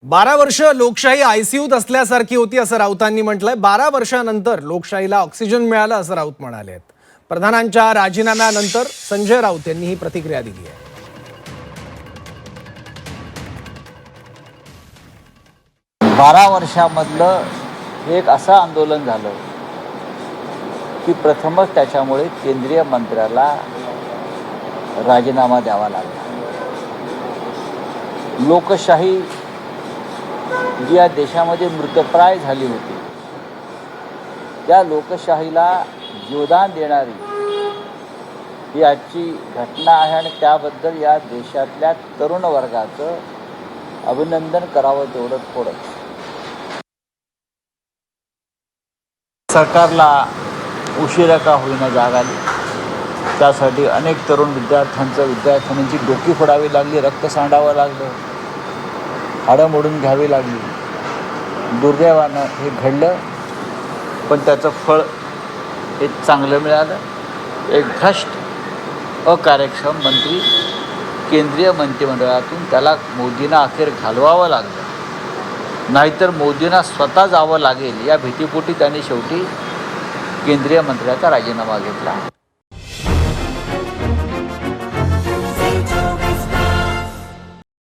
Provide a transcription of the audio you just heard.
12 वर्ष लोकशाही आयसीयूत असल्यासारखी होती असं राऊतांनी म्हटलंय। 12 वर्षांनंतर लोकशाहीला ऑक्सिजन मिळाला असं राऊत म्हणाले आहेत। प्रधानांच्या राजीनाम्यानंतर संजय राऊत यांनी ही प्रतिक्रिया दिली आहे। 12 वर्षामधलं एक असं आंदोलन झालं की प्रथमच त्याच्यामुळे केंद्रीय मंत्र्याला राजीनामा द्यावा लागला। लोकशाही जी या देशामध्ये मृतप्राय झाली होती, त्या लोकशाहीला योगदान देणारी ही आजची घटना आहे आणि त्याबद्दल या देशातल्या तरुण वर्गाचं अभिनंदन करावं तेवढं थोडंच। सरकारला उशिरा का होईना जाग आली, त्यासाठी अनेक तरुण विद्यार्थ्यांची डोकी फोडावी लागली, रक्त सांडावं लागलं, हाडं मोडून घ्यावी लागली। दुर्दैवानं हे घडलं, पण त्याचं फळ हे चांगलं मिळालं। एक भ्रष्ट अकार्यक्षम मंत्री केंद्रीय मंत्रिमंडळातून त्याला मोदींना अखेर घालवावं लागलं, नाहीतर मोदींना स्वतः जावं लागेल या भीतीपोटी त्यांनी शेवटी केंद्रीय मंत्र्याचा राजीनामा घेतला।